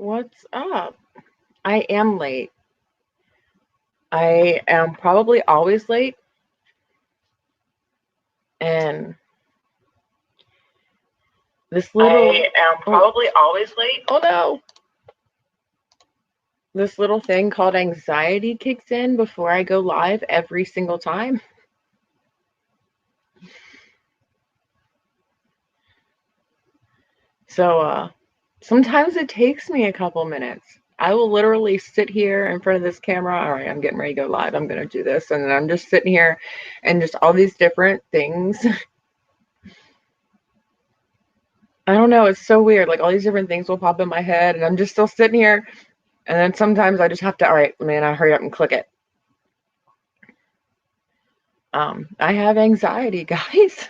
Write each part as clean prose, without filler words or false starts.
What's up? I am late. I am probably always late. And this little. I am probably always late. Oh no! This little thing called anxiety kicks in before I go live every single time. So, sometimes it takes me a couple minutes. I will literally sit here in front of this camera. All right, I'm getting ready to go live. I'm going to do this. And then I'm just sitting here and just all these different things. I don't know. It's so weird. Like all these different things will pop in my head and I'm just still sitting here. And then sometimes I just have to, all right, man, I hurry up and click it. I have anxiety, guys.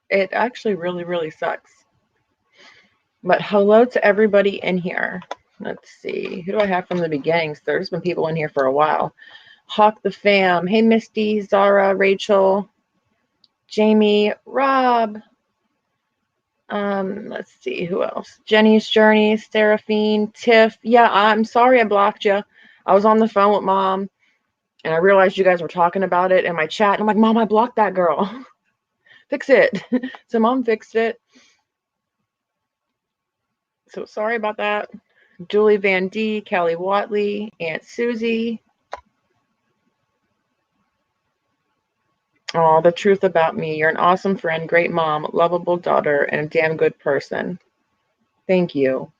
It actually really, really sucks. But hello to everybody in here. Let's see. Who do I have from the beginnings? There's been people in here for a while. Hawk the fam. Hey, Misty, Zara, Rachel, Jamie, Rob. Let's see. Who else? Jenny's Journey, Seraphine, Tiff. Yeah, I'm sorry I blocked you. I was on the phone with Mom, and I realized you guys were talking about it in my chat. And I'm like, Mom, I blocked that girl. Fix it. So Mom fixed it. So sorry about that. Julie Van D, Kelly Watley, Aunt Susie. Oh, the truth about me. You're an awesome friend, great mom, lovable daughter, and a damn good person. Thank you.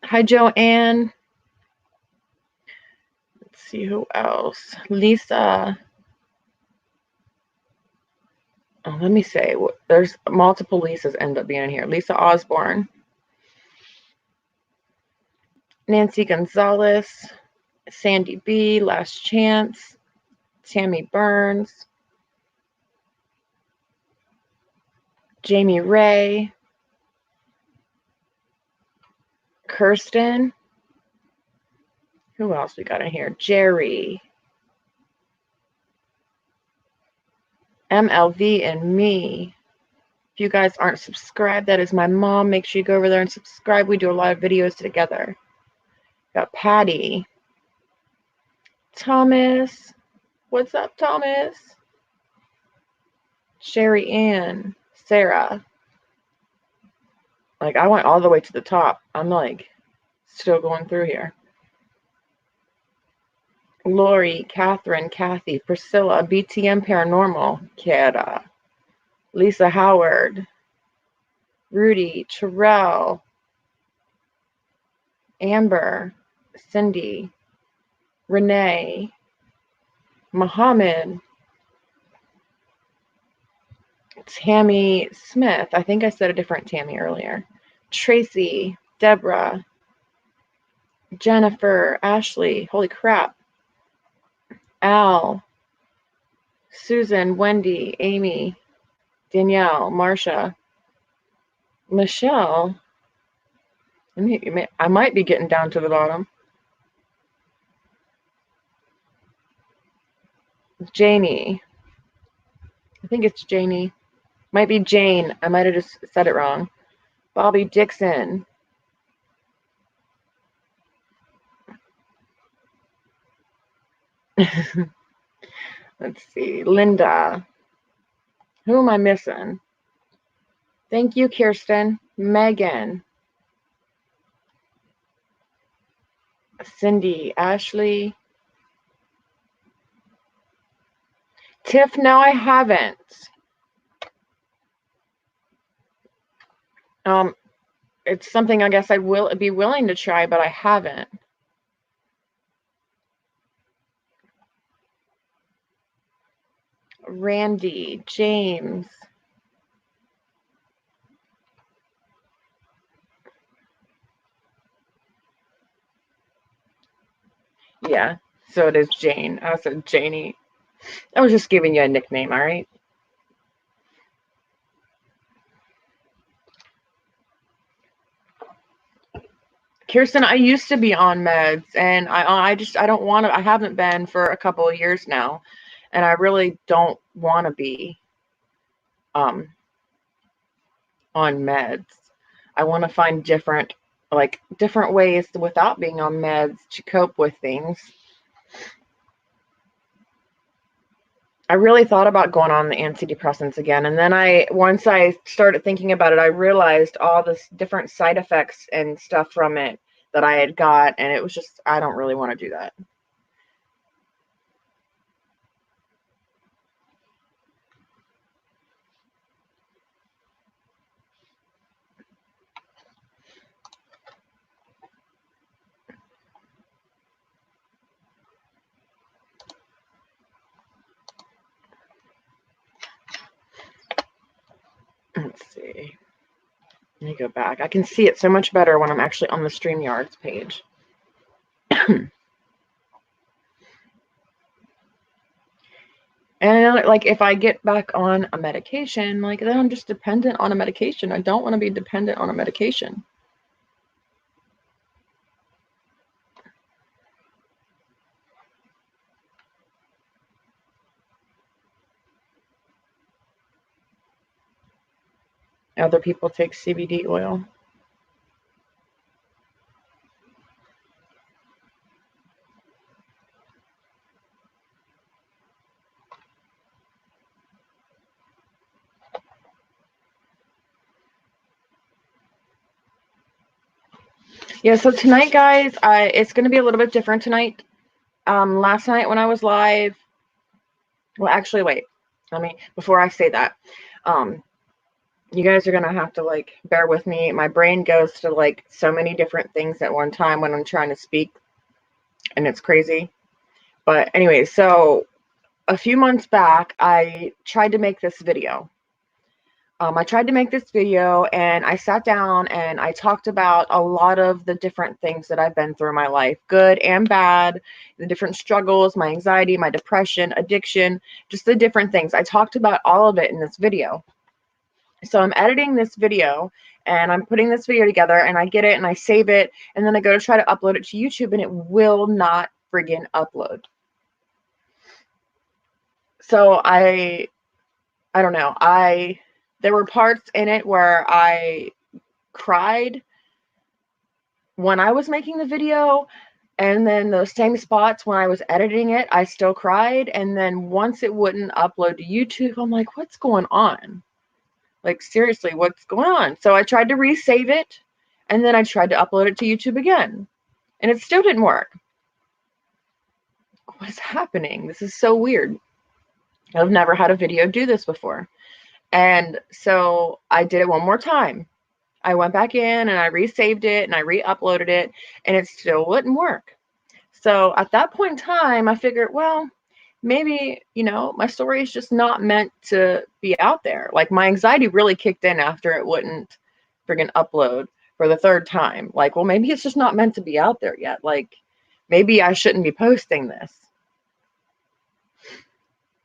Hi, Joanne. Let's see who else. Lisa. Oh, let me say, there's multiple Lisas end up being in here. Lisa Osborne. Nancy Gonzalez. Sandy B. Last Chance. Tammy Burns. Jamie Ray. Kirsten. Who else we got in here? Jerry. MLV and Me. If you guys aren't subscribed, that is my mom. Make sure you go over there and subscribe. We do a lot of videos together. Got Patty. Thomas. What's up, Thomas? Sherry Ann. Sarah. Like, I went all the way to the top. I'm like, still going through here. Lori, Catherine, Kathy, Priscilla, BTM Paranormal, Kara, Lisa Howard, Rudy, Terrell, Amber, Cindy, Renee, Muhammad, Tammy Smith. I think I said a different Tammy earlier. Tracy, Deborah, Jennifer, Ashley. Holy crap. Al, Susan, Wendy, Amy, Danielle, Marcia, Michelle. I might be getting down to the bottom. Janie. I think it's Janie. Might be Jane. I might have just said it wrong. Bobby Dixon. Let's see. Linda. Who am I missing? Thank you, Kirsten. Megan. Cindy. Ashley. Tiff, no, I haven't. It's something I guess I will be willing to try, but I haven't. Randy, James. Yeah, so it is Jane. I said Janie. I was just giving you a nickname, all right? Kirsten, I used to be on meds, and I don't want to. I haven't been for a couple of years now, and I really don't want to be on meds. I want to find different ways without being on meds to cope with things. I really thought about going on the antidepressants again. And then once I started thinking about it, I realized all this different side effects and stuff from it that I had got. And it was just, I don't really want to do that. Let's see. Let me go back. I can see it so much better when I'm actually on the StreamYards page. And like, if I get back on a medication, like, then I'm just dependent on a medication. I don't want to be dependent on a medication. Other people take CBD oil. Yeah, so tonight, guys, it's going to be a little bit different tonight. Last night when I was live, well, actually, wait, before I say that, you guys are going to have to, like, bear with me. My brain goes to, like, so many different things at one time when I'm trying to speak, and it's crazy. But anyway, so a few months back, I tried to make this video. And I sat down and I talked about a lot of the different things that I've been through in my life, good and bad, the different struggles, my anxiety, my depression, addiction, just the different things. I talked about all of it in this video. So I'm editing this video and I'm putting this video together and I get it and I save it and then I go to try to upload it to YouTube and it will not friggin' upload. So I don't know. There were parts in it where I cried when I was making the video, and then those same spots when I was editing it, I still cried. And then once it wouldn't upload to YouTube, I'm like, what's going on? Like, seriously, what's going on? So I tried to resave it, and then I tried to upload it to YouTube again, and it still didn't work. What is happening? This is so weird. I've never had a video do this before. And so I did it one more time. I went back in and I resaved it and I re-uploaded it and it still wouldn't work. So at that point in time, I figured, well, maybe, my story is just not meant to be out there. Like, my anxiety really kicked in after it wouldn't friggin' upload for the third time. Like, well, maybe it's just not meant to be out there yet. Like, maybe I shouldn't be posting this.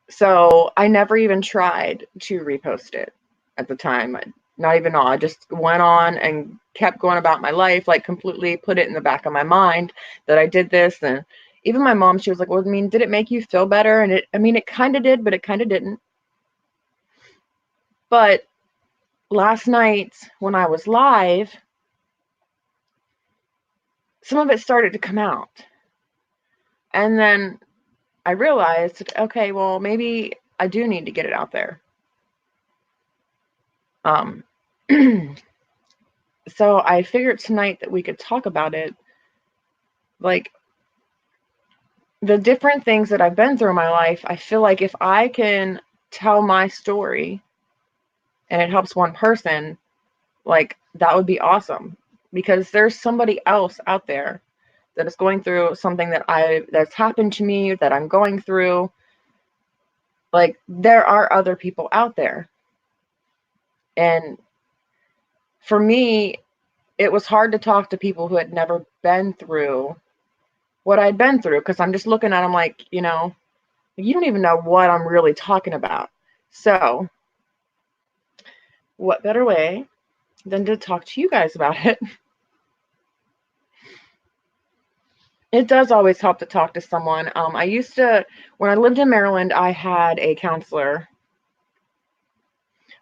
So I never even tried to repost it at the time. Not even all. I just went on and kept going about my life, like, completely put it in the back of my mind that I did this. And even my mom, she was like, well, did it make you feel better? And it kind of did, but it kind of didn't. But last night when I was live, some of it started to come out. And then I realized, okay, well, maybe I do need to get it out there. So I figured tonight that we could talk about it, like, the different things that I've been through in my life. I feel like if I can tell my story and it helps one person, like, that would be awesome, because there's somebody else out there that is going through something that's happened to me, that I'm going through. Like, there are other people out there. And for me, it was hard to talk to people who had never been through what I'd been through, because I'm just looking at them like, you don't even know what I'm really talking about. So what better way than to talk to you guys about it? It does always help to talk to someone. I used to, when I lived in Maryland, I had a counselor.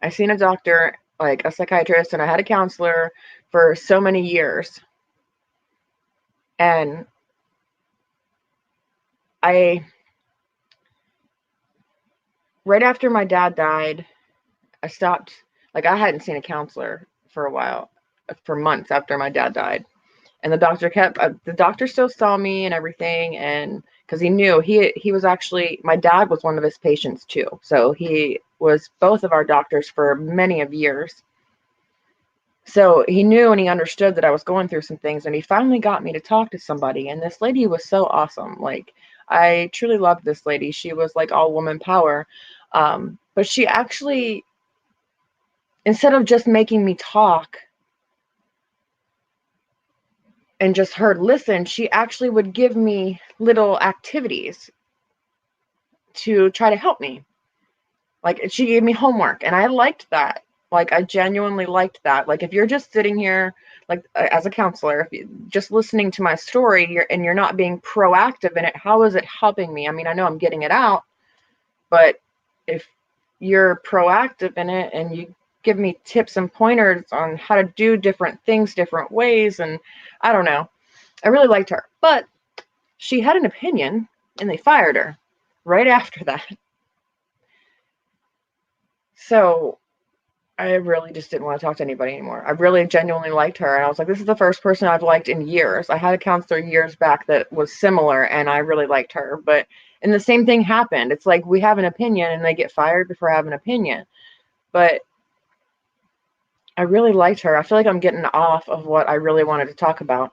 I seen a doctor like a psychiatrist and I had a counselor for so many years. And right after my dad died, I stopped, like I hadn't seen a counselor for a while, for months after my dad died. And the doctor still saw me and everything. And because he knew he was actually, my dad was one of his patients too. So he was both of our doctors for many of years. So he knew and he understood that I was going through some things, and he finally got me to talk to somebody. And this lady was so awesome. Like, I truly loved this lady. She was like all woman power. But she actually, instead of just making me talk and just her listen, she actually would give me little activities to try to help me. Like, she gave me homework, and I liked that. Like, I genuinely liked that. Like, if you're just sitting here, like, as a counselor, if you just listening to my story, you're not being proactive in it, how is it helping me? I mean, I know I'm getting it out, but if you're proactive in it and you give me tips and pointers on how to do different things different ways, and I don't know, I really liked her. But she had an opinion, and they fired her right after that. So I really just didn't want to talk to anybody anymore. I really genuinely liked her. And I was like, this is the first person I've liked in years. I had a counselor years back that was similar, and I really liked her. And the same thing happened. It's like, we have an opinion and they get fired before I have an opinion. But I really liked her. I feel like I'm getting off of what I really wanted to talk about.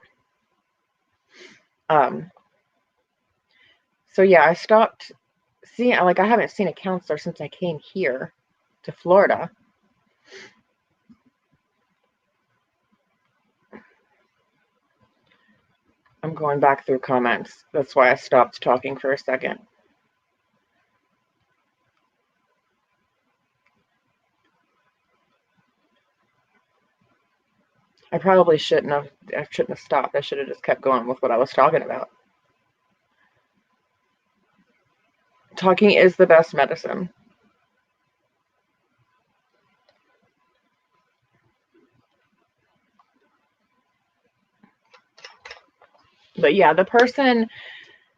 So yeah, I stopped seeing, like, I haven't seen a counselor since I came here to Florida. I'm going back through comments. That's why I stopped talking for a second. I probably shouldn't have stopped. I should have just kept going with what I was talking about. Talking is the best medicine. But yeah, the person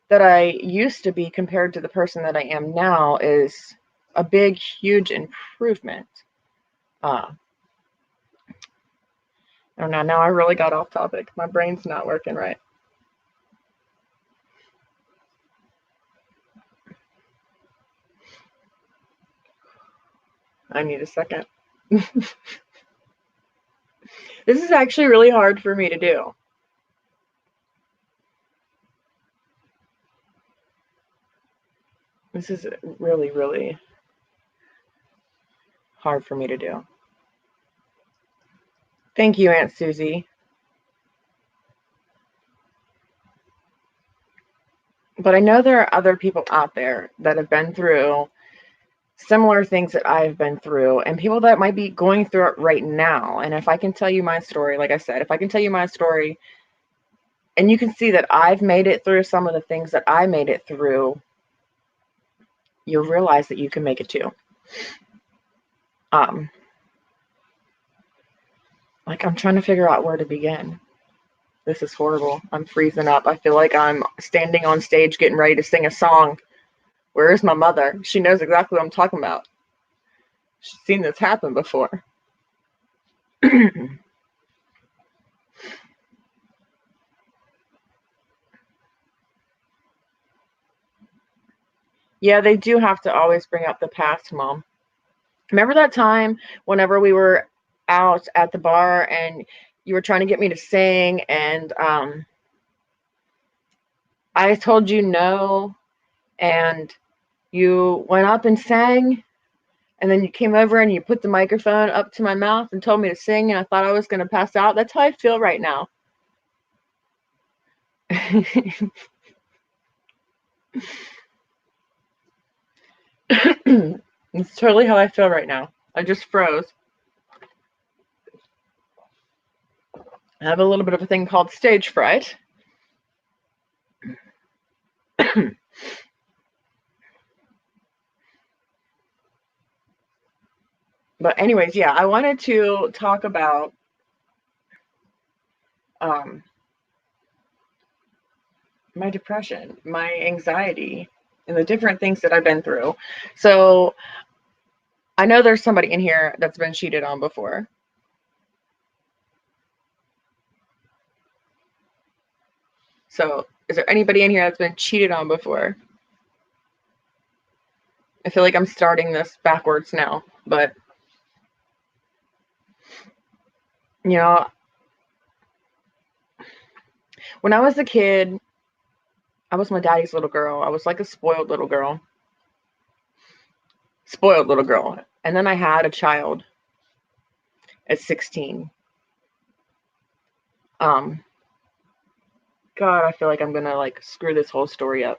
that I used to be compared to the person that I am now is a big, huge improvement. Oh no, now I really got off topic. My brain's not working right. I need a second. This is actually really hard for me to do. This is really, really hard for me to do. Thank you, Aunt Susie. But I know there are other people out there that have been through similar things that I've been through, and people that might be going through it right now. And if I can tell you my story, like I said, if I can tell you my story and you can see that I've made it through some of the things that I made it through, you'll realize that you can make it too. Like, I'm trying to figure out where to begin. This is horrible. I'm freezing up. I feel like I'm standing on stage getting ready to sing a song. Where is my mother? She knows exactly what I'm talking about. She's seen this happen before. Yeah, they do have to always bring up the past, Mom. Remember that time whenever we were out at the bar and you were trying to get me to sing, and I told you no, and you went up and sang, and then you came over and you put the microphone up to my mouth and told me to sing, and I thought I was going to pass out. That's how I feel right now. It's totally how I feel right now. I just froze. I have a little bit of a thing called stage fright. But anyways, yeah, I wanted to talk about my depression, my anxiety, and the different things that I've been through. So I know there's somebody in here that's been cheated on before. So is there anybody in here that's been cheated on before? I feel like I'm starting this backwards now, but you know, when I was a kid, I was my daddy's little girl. I was like a spoiled little girl. Spoiled little girl. And then I had a child at 16. God, I feel like I'm gonna like screw this whole story up.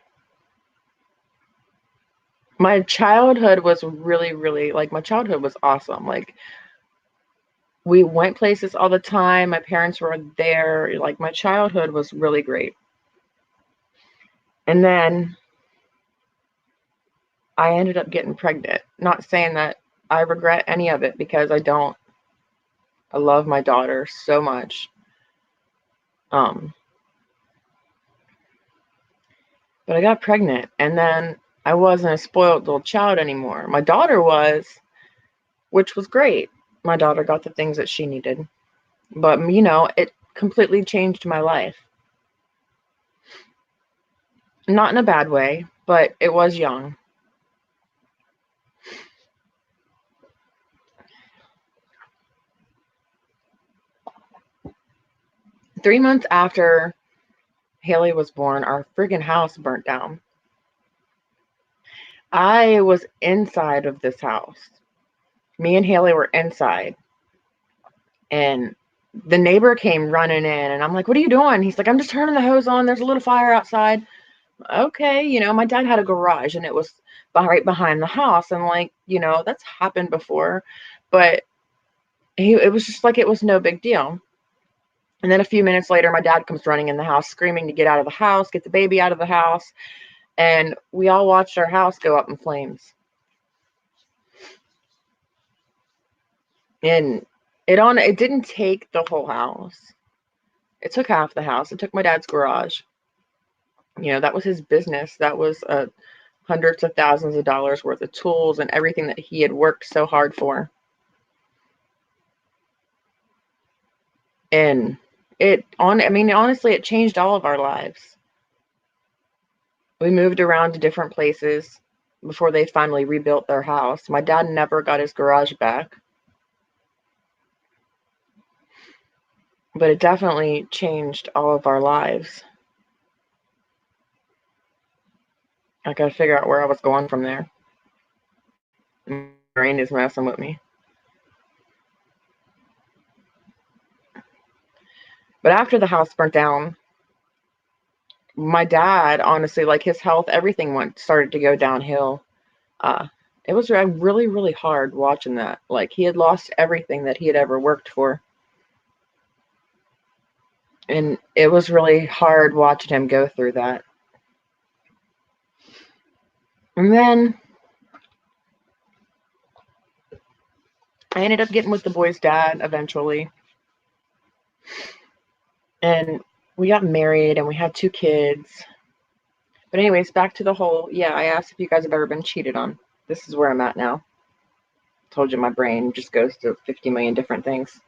My childhood was really, really like my childhood was awesome. Like we went places all the time. My parents were there. Like my childhood was really great. And then I ended up getting pregnant. Not saying that I regret any of it because I don't. I love my daughter so much. But I got pregnant, and then I wasn't a spoiled little child anymore. My daughter was, which was great. My daughter got the things that she needed. But, you know, it completely changed my life. Not in a bad way, but it was young. Three months after Hailie was born, our friggin' house burnt down. I was inside of this house. Me and Hailie were inside. And the neighbor came running in, and I'm like, what are you doing? He's like, I'm just turning the hose on. There's a little fire outside. Okay, you know, my dad had a garage, and it was right behind the house. And like, you know, that's happened before. But it was just like it was no big deal. And then a few minutes later, my dad comes running in the house, screaming to get out of the house, get the baby out of the house. And we all watched our house go up in flames. And it didn't take the whole house. It took half the house. It took my dad's garage. You know, that was his business. That was hundreds of thousands of dollars worth of tools and everything that he had worked so hard for. And honestly, it changed all of our lives. We moved around to different places before they finally rebuilt their house. My dad never got his garage back. But it definitely changed all of our lives. I gotta figure out where I was going from there. My brain is messing with me. But after the house burnt down, my dad, honestly, like his health, everything started to go downhill. It was really, really hard watching that. Like he had lost everything that he had ever worked for. And it was really hard watching him go through that. And then I ended up getting with the boy's dad eventually. And we got married and we had 2 kids. But anyways, back to the whole, yeah, I asked if you guys have ever been cheated on. This is where I'm at now. Told you my brain just goes to 50 million different things.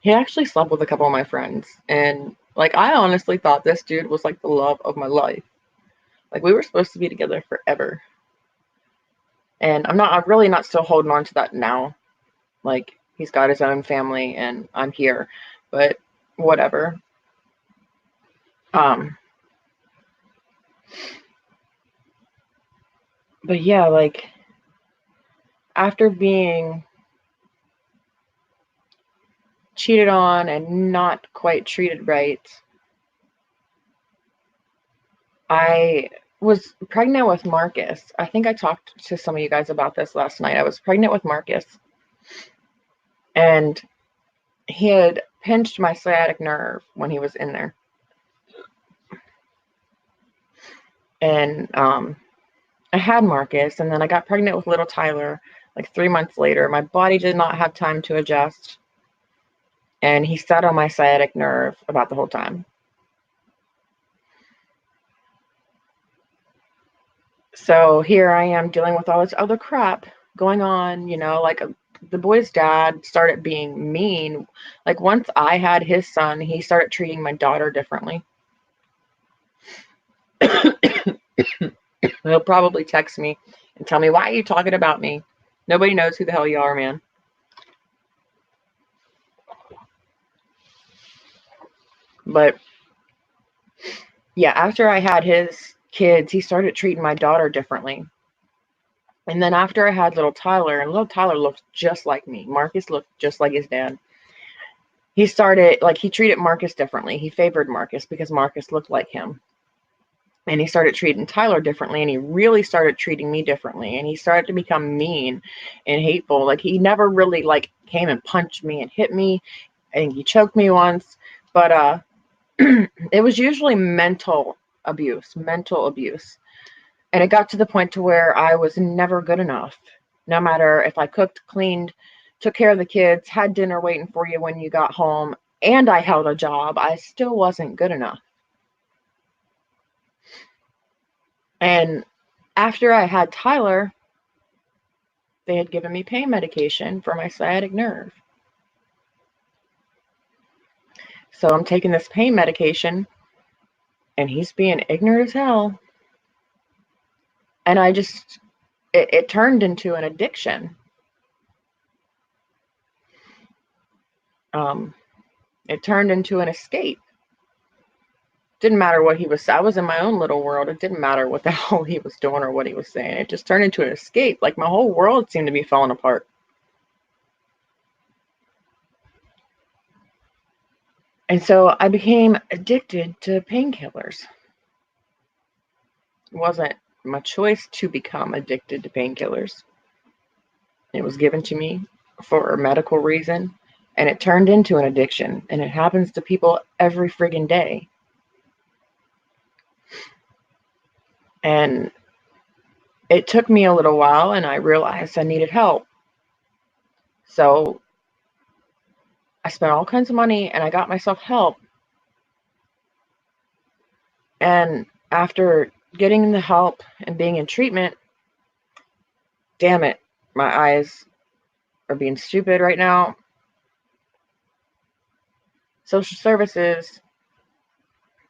He actually slept with a couple of my friends. And like, I honestly thought this dude was like the love of my life. Like we were supposed to be together forever. And I'm really not still holding on to that now. Like he's got his own family and I'm here, but whatever. But yeah, like after being cheated on and not quite treated right, I was pregnant with Marcus. I think I talked to some of you guys about this last night. I was pregnant with Marcus. And he had pinched my sciatic nerve when he was in there. And I I had Marcus, and then I got pregnant with little Tyler like 3 months later. My body did not have time to adjust, and he sat on my sciatic nerve about the whole time. So here I am dealing with all this other crap going on, you know, like the boy's dad started being mean. Like once I had his son, he started treating my daughter differently. He'll probably text me and tell me, why are you talking about me? Nobody knows who the hell you are, man. But yeah, after I had his kids, he started treating my daughter differently. And then after I had little Tyler, and little Tyler looked just like me. Marcus looked just like his dad. He started, like, he treated Marcus differently. He favored Marcus because Marcus looked like him. And he started treating Tyler differently, and he really started treating me differently. And he started to become mean and hateful. Like, he never really, like, came and punched me and hit me. I think he choked me once. But it was usually mental abuse. And it got to the point to where I was never good enough. No matter if I cooked, cleaned, took care of the kids, had dinner waiting for you when you got home, and I held a job, I still wasn't good enough. And after I had Tyler, they had given me pain medication for my sciatic nerve. So I'm taking this pain medication, and he's being ignorant as hell. And I just, it turned into an addiction. It turned into an escape. Didn't matter what he was. I was in my own little world. It didn't matter what the hell he was doing or what he was saying. It just turned into an escape. Like my whole world seemed to be falling apart. And so I became addicted to painkillers. It wasn't my choice to become addicted to painkillers. It was given to me for a medical reason, and it turned into an addiction. And it happens to people every friggin' day. And it took me a little while, and I realized I needed help. So I spent all kinds of money, and I got myself help. And after getting the help and being in treatment, damn it, my eyes are being stupid right now. Social services,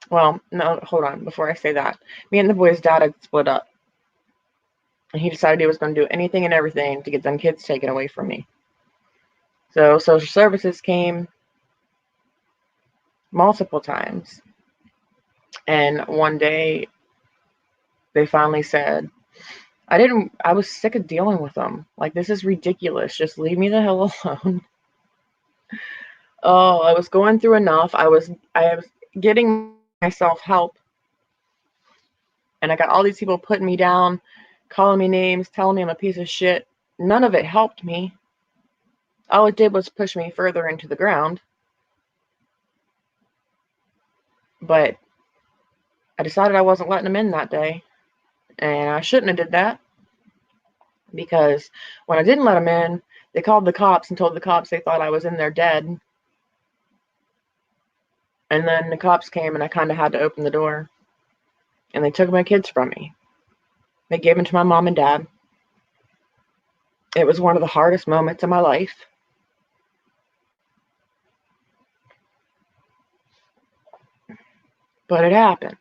well, no, hold on, before I say that. Me and the boy's dad had split up. And he decided he was going to do anything and everything to get them kids taken away from me. So social services came multiple times. And one day they finally said, I was sick of dealing with them. Like, this is ridiculous. Just leave me the hell alone. Oh, I was going through enough. I was getting myself help. And I got all these people putting me down, calling me names, telling me I'm a piece of shit. None of it helped me. All it did was push me further into the ground. But I decided I wasn't letting them in that day. And I shouldn't have did that. Because when I didn't let them in, they called the cops and told the cops they thought I was in there dead. And then the cops came and I kind of had to open the door. And they took my kids from me. They gave them to my mom and dad. It was one of the hardest moments of my life. But it happened.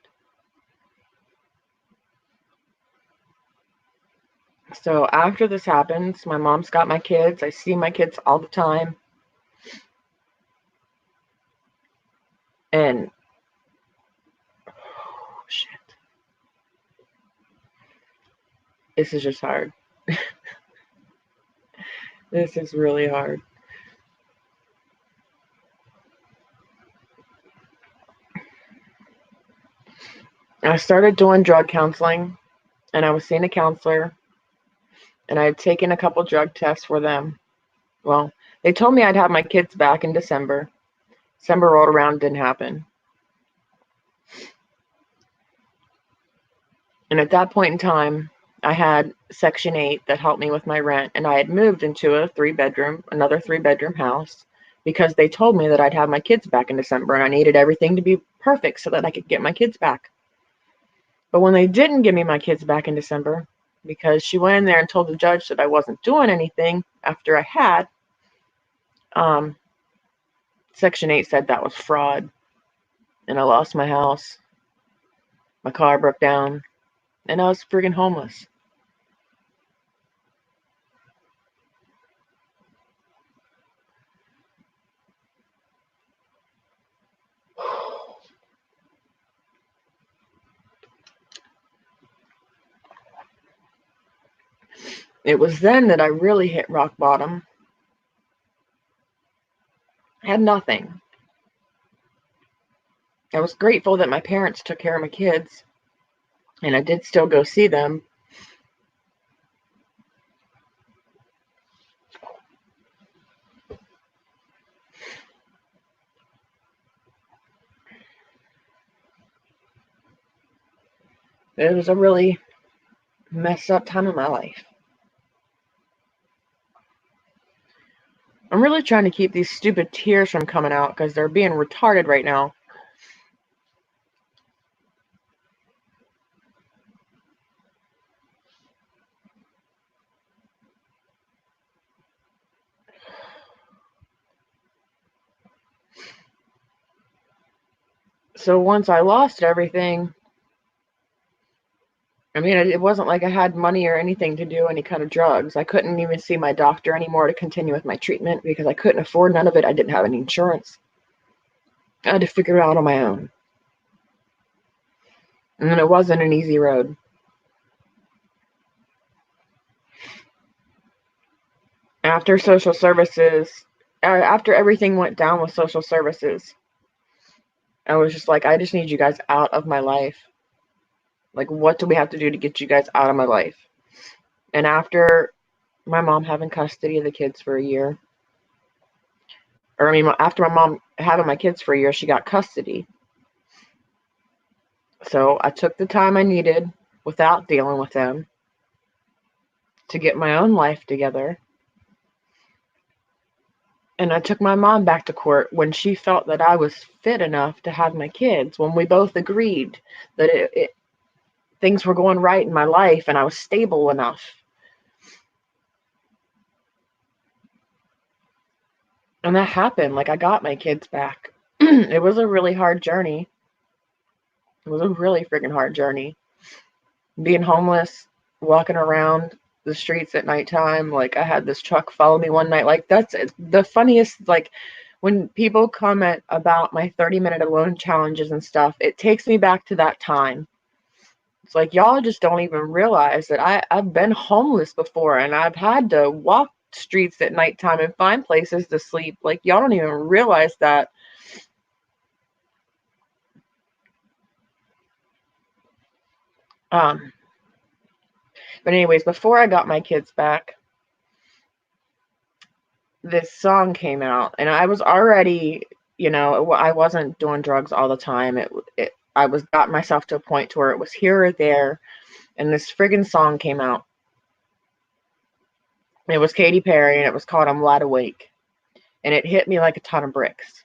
So after this happens, my mom's got my kids. I see my kids all the time. And oh, shit. This is just hard. This is really hard. I started doing drug counseling, and I was seeing a counselor, and I had taken a couple drug tests for them. Well, they told me I'd have my kids back in December. December rolled around, didn't happen. And at that point in time, I had Section 8 that helped me with my rent, and I had moved into another 3-bedroom house because they told me that I'd have my kids back in December, and I needed everything to be perfect so that I could get my kids back. But when they didn't give me my kids back in December, because she went in there and told the judge that I wasn't doing anything after I had, Section 8 said that was fraud, and I lost my house, my car broke down, and I was friggin' homeless. It was then that I really hit rock bottom. I had nothing. I was grateful that my parents took care of my kids, and I did still go see them. It was a really messed up time in my life. I'm really trying to keep these stupid tears from coming out because they're being retarded right now. So once I lost everything, I mean, it wasn't like I had money or anything to do any kind of drugs. I couldn't even see my doctor anymore to continue with my treatment because I couldn't afford none of it. I didn't have any insurance. I had to figure it out on my own. And it wasn't an easy road. After social services, after everything went down with social services, I was just like, I just need you guys out of my life. Like, what do we have to do to get you guys out of my life? And after my mom having custody of the kids for a year, after my mom having my kids for a year, she got custody. So I took the time I needed without dealing with them to get my own life together. And I took my mom back to court when she felt that I was fit enough to have my kids, when we both agreed that things were going right in my life and I was stable enough. And that happened. Like, I got my kids back. It was a really hard journey. It was a really freaking hard journey. Being homeless, walking around the streets at nighttime. Like, I had this truck follow me one night. Like, that's the funniest. Like, when people comment about my 30-minute alone challenges and stuff, it takes me back to that time. It's like, y'all just don't even realize that I've been homeless before, and I've had to walk streets at nighttime and find places to sleep. Like, y'all don't even realize that. But anyways, before I got my kids back, this song came out, and I was already, I wasn't doing drugs all the time. I got myself to a point to where it was here or there, and this friggin' song came out. It was Katy Perry, and it was called "I'm Wide Awake," and it hit me like a ton of bricks.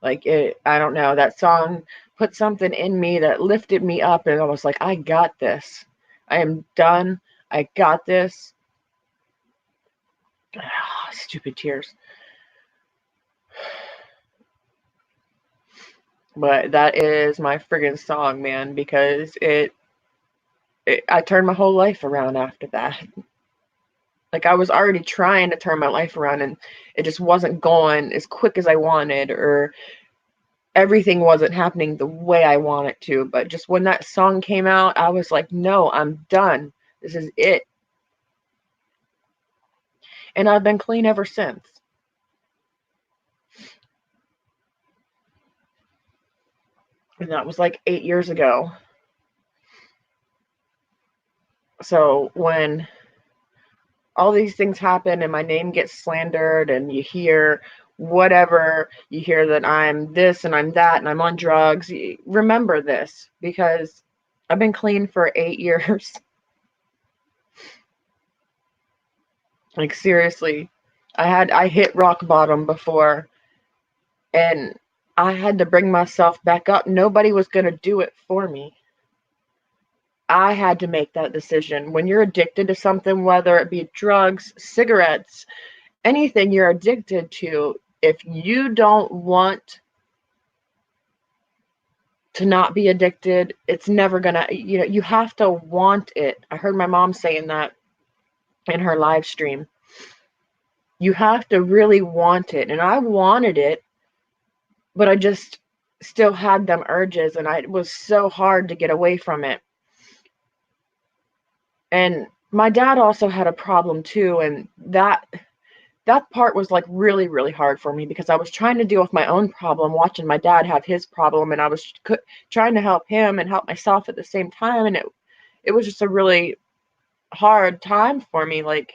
Like, I don't know, that song put something in me that lifted me up, and I was like, I got this. I am done. I got this. Stupid tears. But that is my friggin' song, man, because I turned my whole life around after that. Like, I was already trying to turn my life around, and it just wasn't going as quick as I wanted, or everything wasn't happening the way I wanted to. But just when that song came out, I was like, no, I'm done. This is it. And I've been clean ever since. And that was like 8 years ago. So when all these things happen and my name gets slandered, and you hear whatever, you hear that I'm this and I'm that and I'm on drugs, remember this, because I've been clean for 8 years. Like, seriously, I hit rock bottom before, and I had to bring myself back up. Nobody was going to do it for me. I had to make that decision. When you're addicted to something, whether it be drugs, cigarettes, anything you're addicted to, if you don't want to not be addicted, it's never gonna, you have to want it. I heard my mom saying that in her live stream. You have to really want it. And I wanted it, but I just still had them urges, and it was so hard to get away from it. And my dad also had a problem too, and that part was like really, really hard for me, because I was trying to deal with my own problem, watching my dad have his problem, and I was trying to help him and help myself at the same time. And it was just a really hard time for me. Like,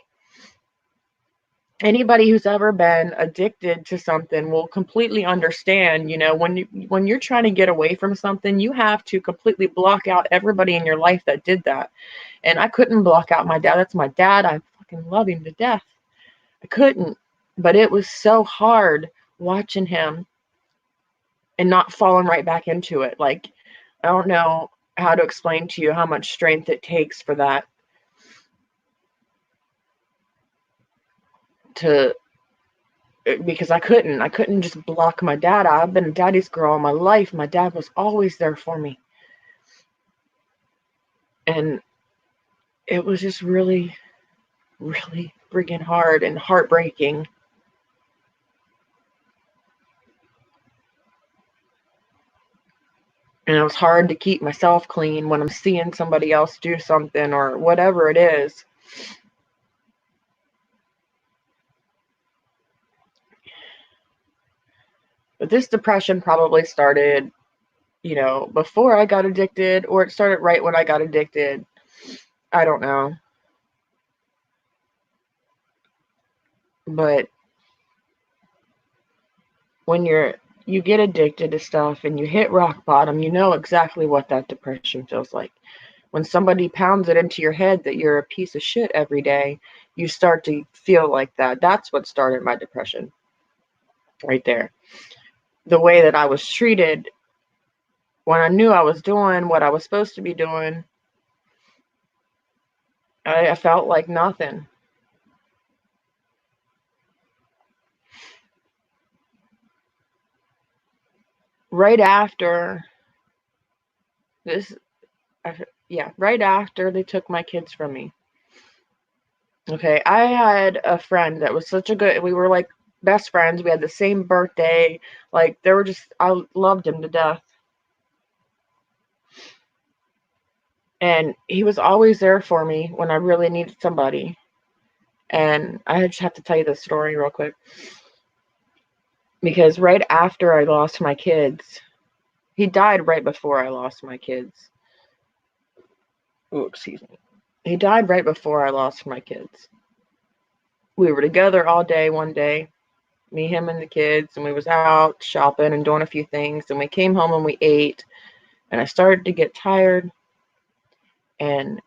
anybody who's ever been addicted to something will completely understand, when you're trying to get away from something, you have to completely block out everybody in your life that did that. And I couldn't block out my dad. That's my dad. I fucking love him to death. I couldn't. But it was so hard watching him and not falling right back into it. Like, I don't know how to explain to you how much strength it takes for that because I couldn't just block my dad out. I've been a daddy's girl all my life. My dad was always there for me. And it was just really, really freaking hard and heartbreaking. And it was hard to keep myself clean when I'm seeing somebody else do something or whatever it is. But this depression probably started, before I got addicted, or it started right when I got addicted. I don't know. But when you get addicted to stuff and you hit rock bottom, you know exactly what that depression feels like. When somebody pounds it into your head that you're a piece of shit every day, you start to feel like that. That's what started my depression right there. The way that I was treated when I knew I was doing what I was supposed to be doing, I felt like nothing. Right after this, right after they took my kids from me. Okay, I had a friend that was we were like best friends. We had the same birthday. Like, I loved him to death. And he was always there for me when I really needed somebody. And I just have to tell you this story real quick. Because right after I lost my kids, he died right before I lost my kids. Oh, excuse me. He died right before I lost my kids. We were together all day one day, me, him, and the kids, and we was out shopping and doing a few things, and we came home and we ate, and I started to get tired, and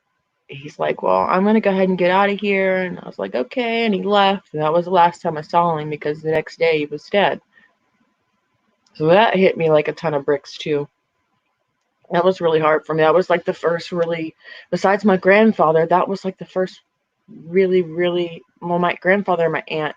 he's like, well, I'm going to go ahead and get out of here, and I was like, okay, and he left, and that was the last time I saw him, because the next day he was dead. So that hit me like a ton of bricks too. That was really hard for me. That was like the first really, besides my grandfather, that was like the first really, really, well, my grandfather and my aunt,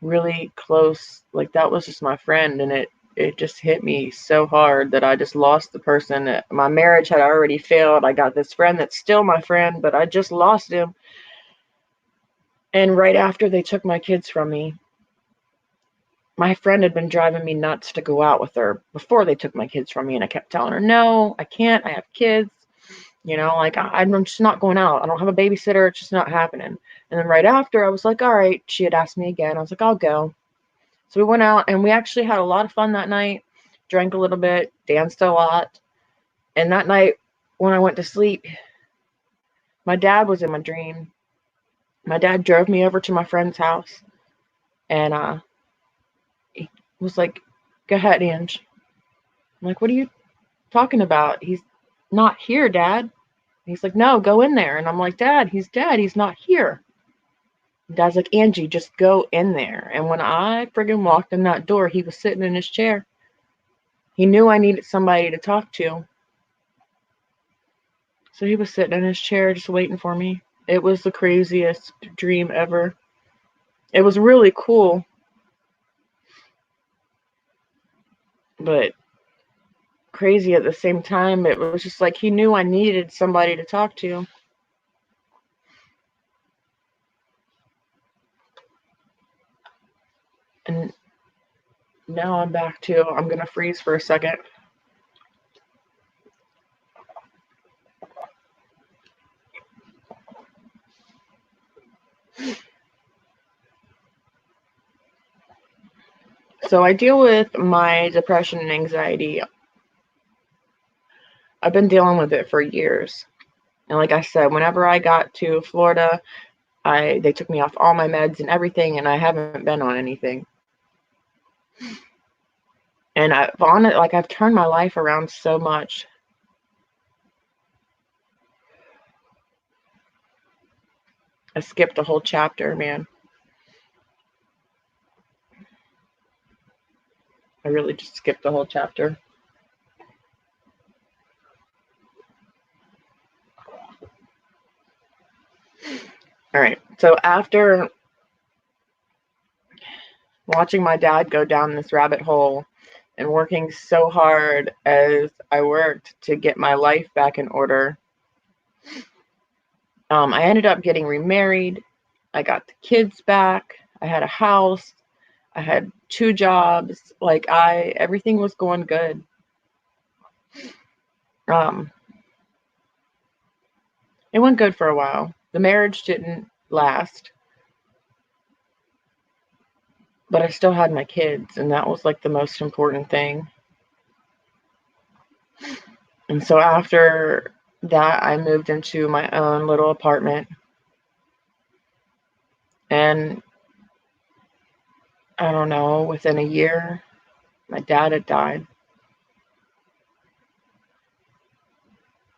really close. Like, that was just my friend, and it just hit me so hard that I just lost the person. My marriage had already failed. I got this friend that's still my friend, but I just lost him. And right after they took my kids from me, my friend had been driving me nuts to go out with her before they took my kids from me. And I kept telling her, no, I can't. I have kids. Like, I'm just not going out. I don't have a babysitter. It's just not happening. And then right after, I was like, all right. She had asked me again. I was like, I'll go. So we went out, and we actually had a lot of fun that night. Drank a little bit, danced a lot. And that night, when I went to sleep, my dad was in my dream. My dad drove me over to my friend's house. And he was like, go ahead, Ange. I'm like, what are you talking about? He's not here, Dad. He's like, no, go in there. And I'm like, Dad, he's dead. He's not here. And Dad's like, Angie, just go in there. And when I friggin' walked in that door, he was sitting in his chair. He knew I needed somebody to talk to. So he was sitting in his chair just waiting for me. It was the craziest dream ever. It was really cool. But crazy at the same time. It was just like he knew I needed somebody to talk to. And now I'm back to, I'm going to freeze for a second. So I deal with my depression and anxiety. I've been dealing with it for years. And like I said, whenever I got to Florida, they took me off all my meds and everything, and I haven't been on anything. And I've turned my life around so much. I skipped a whole chapter, man. I really just skipped the whole chapter. All right. So after watching my dad go down this rabbit hole and working so hard as I worked to get my life back in order, I ended up getting remarried. I got the kids back. I had a house. I had 2 jobs. Everything was going good. It went good for a while. The marriage didn't last, but I still had my kids, and that was like the most important thing. And so after that, I moved into my own little apartment, and I don't know, within a year, my dad had died.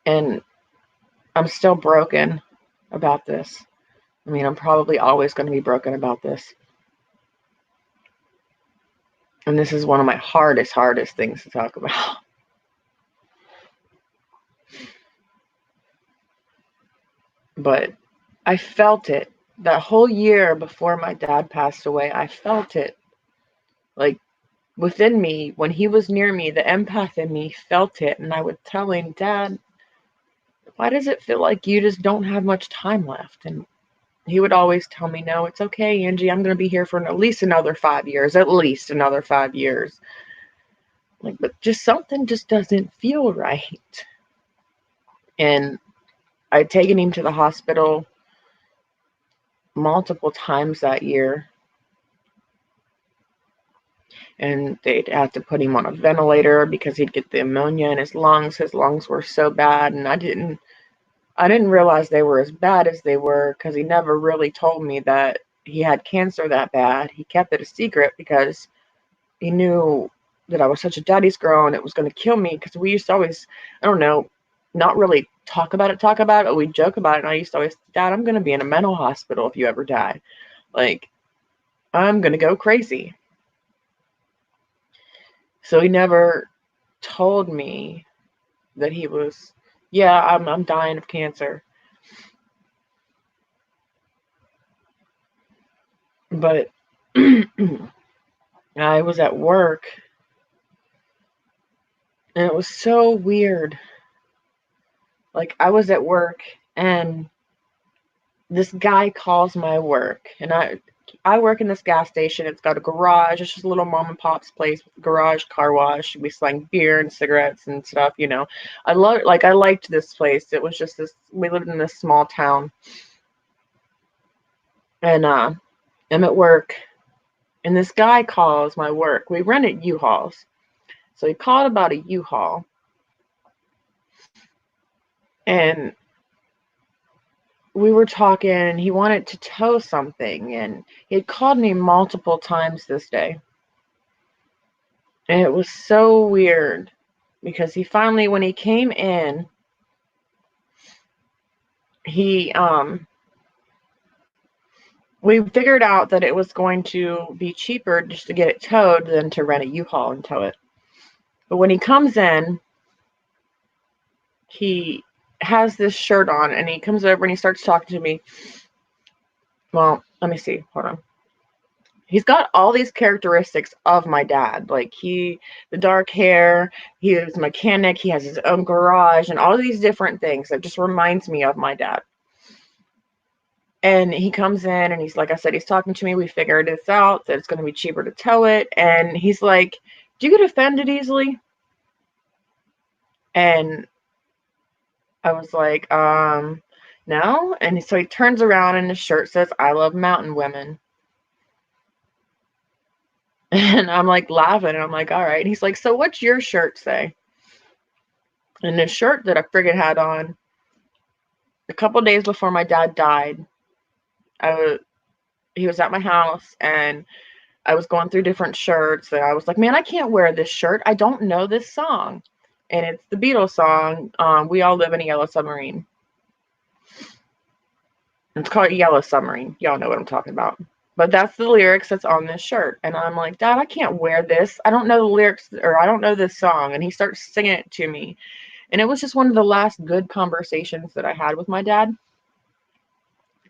And I'm still broken about this. I mean, I'm probably always going to be broken about this. And this is one of my hardest things to talk about. But I felt it. That whole year before my dad passed away, I felt it. Like, within me, when he was near me, the empath in me felt it. And I would tell him, Dad, why does it feel like you just don't have much time left? And he would always tell me, no, it's okay, Angie. I'm going to be here for at least another 5 years. At least another 5 years. But something just doesn't feel right. And I'd taken him to the hospital multiple times that year. And they'd have to put him on a ventilator because he'd get the pneumonia in his lungs. His lungs were so bad. And I didn't realize they were as bad as they were because he never really told me that he had cancer that bad. He kept it a secret because he knew that I was such a daddy's girl and it was going to kill me, because we used to always, I don't know, not really talk about it, but we joke about it. And I used to always, Dad, I'm going to be in a mental hospital if you ever die. I'm going to go crazy. So he never told me that he was, I'm dying of cancer. But I was at work, and it was so weird. I was at work, and this guy calls my work, and I work in this gas station. It's got a garage. It's just a little mom and pop's place with a garage, car wash. We selling beer and cigarettes and stuff, I liked this place. It was just we lived in this small town. And I'm at work, and this guy calls my work. We rented U-Hauls. So he called about a U-Haul. And we were talking, and he wanted to tow something, and he had called me multiple times this day. And it was so weird because he finally, when he came in, he, we figured out that it was going to be cheaper just to get it towed than to rent a U-Haul and tow it. But when he comes in, he has this shirt on, and he comes over and he starts talking to me. Well, let me see. Hold on. He's got all these characteristics of my dad. Like the dark hair, he is a mechanic, he has his own garage, and all of these different things that just reminds me of my dad. And he comes in and he's, like I said, he's talking to me. We figured this out, that it's going to be cheaper to tow it. And he's like, do you get offended easily? And I was like, no. And so he turns around and his shirt says, I love mountain women. And I'm like laughing. And I'm like, all right. And he's like, so what's your shirt say? And the shirt that I friggin' had on a couple days before my dad died, he was at my house and I was going through different shirts and I was like, man, I can't wear this shirt. I don't know this song. And it's the Beatles song, We All Live in a Yellow Submarine. It's called Yellow Submarine. Y'all know what I'm talking about. But that's the lyrics that's on this shirt. And I'm like, Dad, I can't wear this. I don't know the lyrics, or I don't know this song. And he starts singing it to me. And it was just one of the last good conversations that I had with my dad.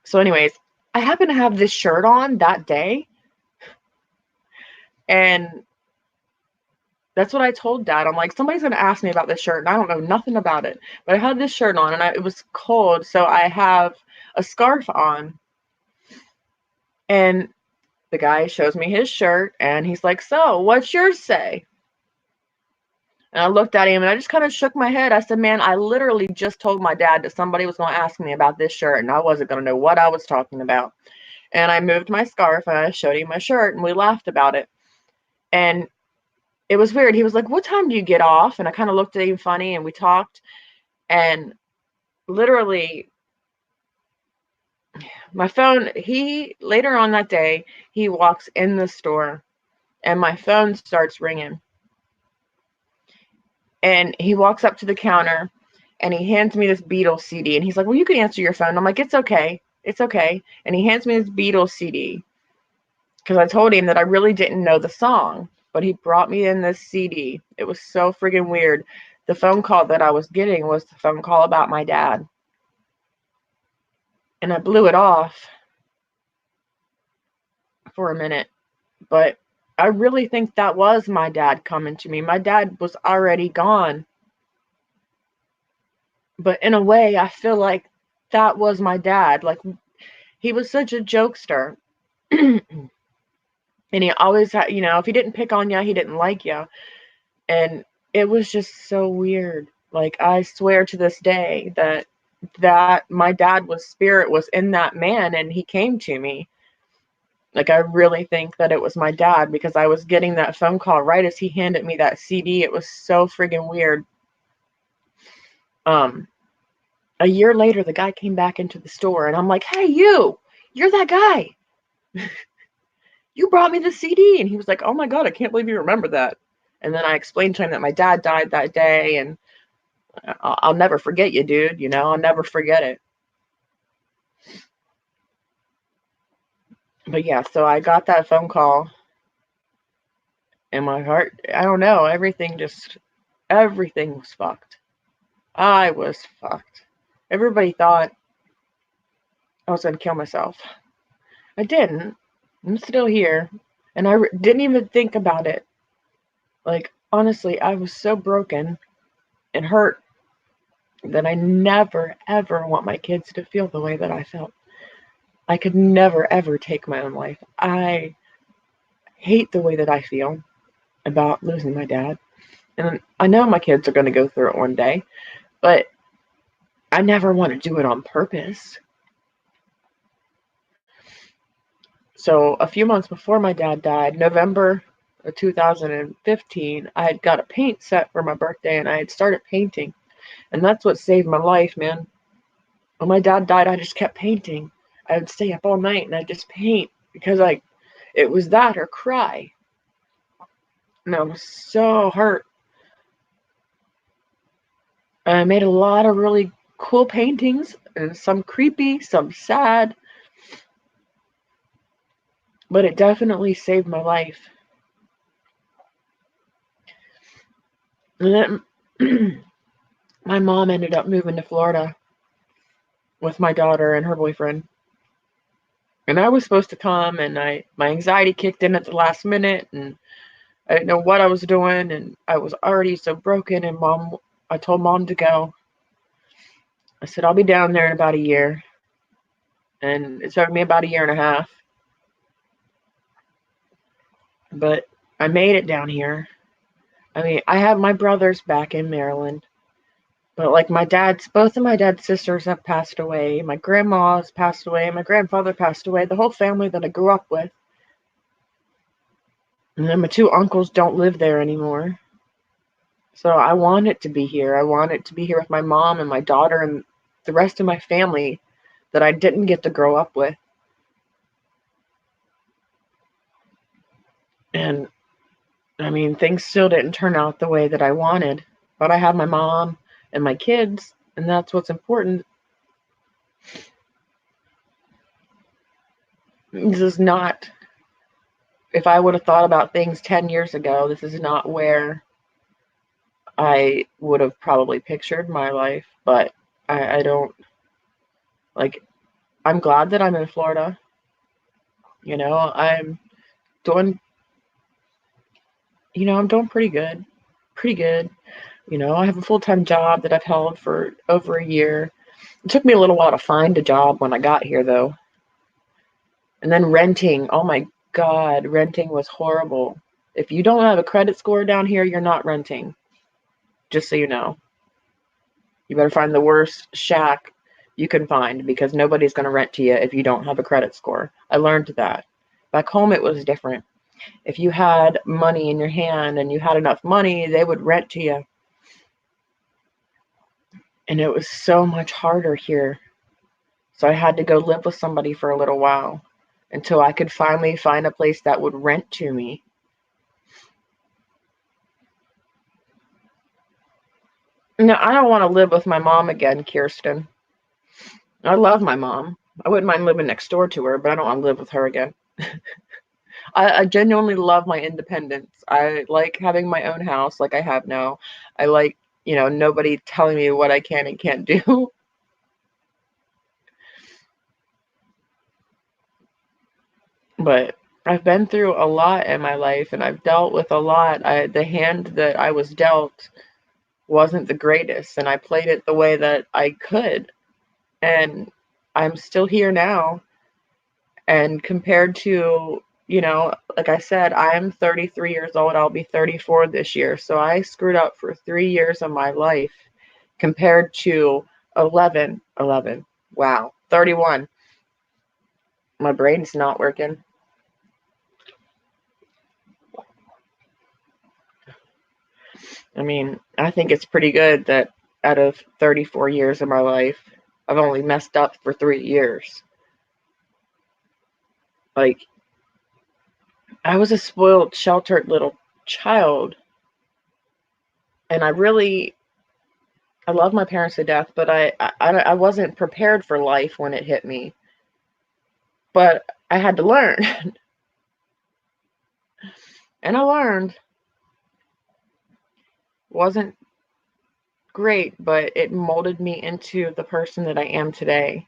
So anyways, I happened to have this shirt on that day. And that's what I told Dad. I'm like, somebody's going to ask me about this shirt, and I don't know nothing about it. But I had this shirt on, and it was cold, so I have a scarf on. And the guy shows me his shirt, and he's like, so, what's yours say? And I looked at him, and I just kind of shook my head. I said, man, I literally just told my dad that somebody was going to ask me about this shirt, and I wasn't going to know what I was talking about. And I moved my scarf, and I showed him my shirt, and we laughed about it. And it was weird. He was like, what time do you get off? And I kind of looked at him funny, and we talked. And literally, my phone, later on that day, he walks in the store, and my phone starts ringing. And he walks up to the counter, and he hands me this Beatles CD. And he's like, well, you can answer your phone. I'm like, it's okay. It's okay. And he hands me this Beatles CD, because I told him that I really didn't know the song. But he brought me in this CD. It was so friggin' weird. The phone call that I was getting was the phone call about my dad. And I blew it off for a minute. But I really think that was my dad coming to me. My dad was already gone. But in a way, I feel like that was my dad. Like, he was such a jokester. And he always had, if he didn't pick on you, he didn't like you. And it was just so weird. Like, I swear to this day that my dad spirit was in that man, and he came to me. Like, I really think that it was my dad, because I was getting that phone call right as he handed me that CD. It was so friggin' weird. A year later, the guy came back into the store, and I'm like, hey, you're that guy. You brought me the CD. And he was like, oh my God, I can't believe you remember that. And then I explained to him that my dad died that day, and I'll never forget you, dude. I'll never forget it. But yeah, so I got that phone call, and my heart, I don't know, everything was fucked. I was fucked. Everybody thought I was going to kill myself. I didn't. I'm still here. And I didn't even think about it. Like, honestly, I was so broken and hurt that I never, ever want my kids to feel the way that I felt. I could never, ever take my own life. I hate the way that I feel about losing my dad. And I know my kids are going to go through it one day, but I never want to do it on purpose. So a few months before my dad died, November of 2015, I had got a paint set for my birthday, and I had started painting. And that's what saved my life, man. When my dad died, I just kept painting. I would stay up all night, and I'd just paint, because it was that or cry. And I was so hurt. And I made a lot of really cool paintings, and some creepy, some sad, but it definitely saved my life. And then my mom ended up moving to Florida with my daughter and her boyfriend. And I was supposed to come, and my anxiety kicked in at the last minute, and I didn't know what I was doing, and I was already so broken, and I told mom to go. I said, I'll be down there in about a year. And it took me about a year and a half. But I made it down here. I mean, I have my brothers back in Maryland. But like both of my dad's sisters have passed away. My grandma's passed away. My grandfather passed away. The whole family that I grew up with. And then my two uncles don't live there anymore. So I want it to be here. I want it to be here with my mom and my daughter and the rest of my family that I didn't get to grow up with. And I mean, things still didn't turn out the way that I wanted, but I have my mom and my kids, and that's what's important. This is not, if I would have thought about things 10 years ago, this is not where I would have probably pictured my life, but I don't, like, I'm glad that I'm in Florida. You know, I'm doing, I'm doing pretty good. Pretty good. You know, I have a full-time job that I've held for over a year. It took me a little while to find a job when I got here, though. And then renting. Oh my God, renting was horrible. If you don't have a credit score down here, you're not renting. Just so you know. You better find the worst shack you can find because nobody's going to rent to you if you don't have a credit score. I learned that. Back home, it was different. If you had money in your hand and you had enough money, they would rent to you. And it was so much harder here. So I had to go live with somebody for a little while until I could finally find a place that would rent to me. No, I don't want to live with my mom again, Kirsten. I love my mom. I wouldn't mind living next door to her, but I don't want to live with her again. I genuinely love my independence. I like having my own house like I have now. I like, nobody telling me what I can and can't do. But I've been through a lot in my life, and I've dealt with a lot. The hand that I was dealt wasn't the greatest, and I played it the way that I could. And I'm still here now. And compared to, like I said, I'm 33 years old. I'll be 34 this year. So I screwed up for 3 years of my life compared to 11. Wow. 31. My brain's not working. I mean, I think it's pretty good that out of 34 years of my life, I've only messed up for 3 years. Like, I was a spoiled, sheltered little child. And I love my parents to death, but I wasn't prepared for life when it hit me. But I had to learn. And I learned. Wasn't great, but it molded me into the person that I am today.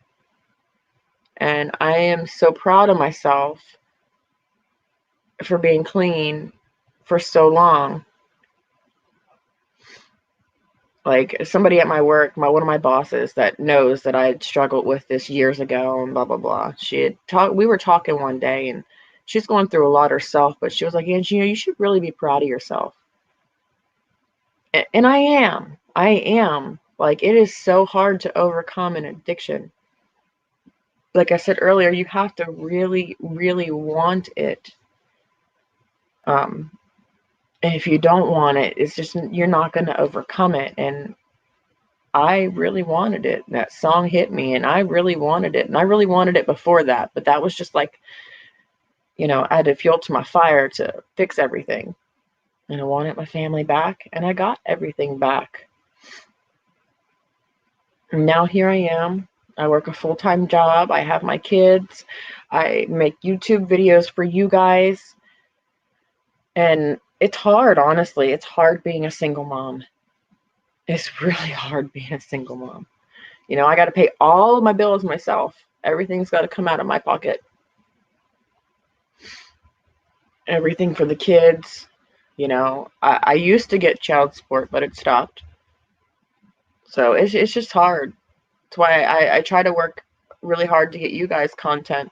And I am so proud of myself for being clean for so long. Like, somebody at my work, one of my bosses that knows that I had struggled with this years ago and blah, blah, blah. We were talking one day, and she's going through a lot herself, but she was like, Angie, you should really be proud of yourself. And I am. Like, it is so hard to overcome an addiction. Like I said earlier, you have to really, really want it. And if you don't want it, it's just, you're not going to overcome it. And I really wanted it. That song hit me, and I really wanted it. And I really wanted it before that. But that was just like, I had to fuel to my fire to fix everything. And I wanted my family back, and I got everything back. And now here I am. I work a full-time job. I have my kids. I make YouTube videos for you guys. And it's hard, honestly. It's hard being a single mom. It's really hard being a single mom. You know, I got to pay all of my bills myself. Everything's got to come out of my pocket. Everything for the kids. You know, I used to get child support, but it stopped. So it's just hard. That's why I try to work really hard to get you guys content.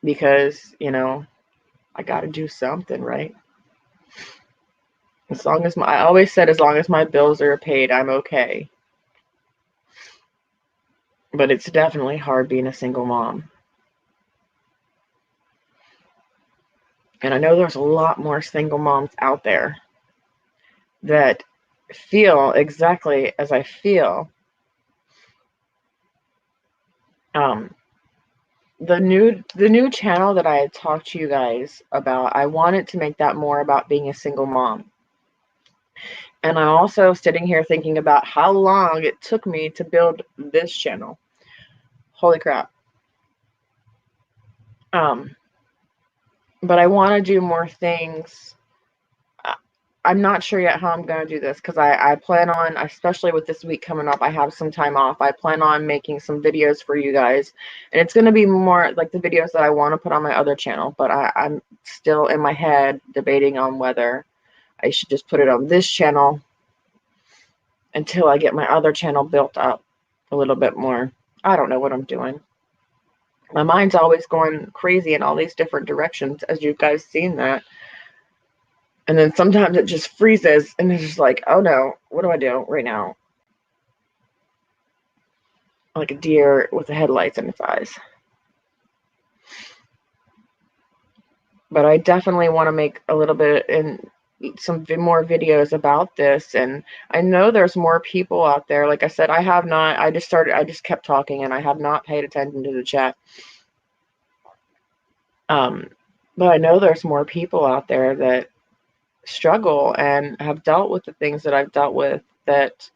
Because, you know, I got to do something, right? As long as I always said, as long as my bills are paid, I'm okay. But it's definitely hard being a single mom. And I know there's a lot more single moms out there that feel exactly as I feel. The new channel that I had talked to you guys about, I wanted to make that more about being a single mom. And I'm also sitting here thinking about how long it took me to build this channel. Holy crap. But I want to do more things. I'm not sure yet how I'm going to do this because I plan on, especially with this week coming up, I have some time off. I plan on making some videos for you guys. And it's going to be more like the videos that I want to put on my other channel. But I'm still in my head debating on whether I should just put it on this channel until I get my other channel built up a little bit more. I don't know what I'm doing. My mind's always going crazy in all these different directions, as you guys seen that. And then sometimes it just freezes and it's just like, oh no, what do I do right now? Like a deer with the headlights in its eyes. But I definitely want to make a little bit in some more videos about this. And I know there's more people out there. Like I said, I just kept talking and I have not paid attention to the chat. But I know there's more people out there that struggle and have dealt with the things that I've dealt with, that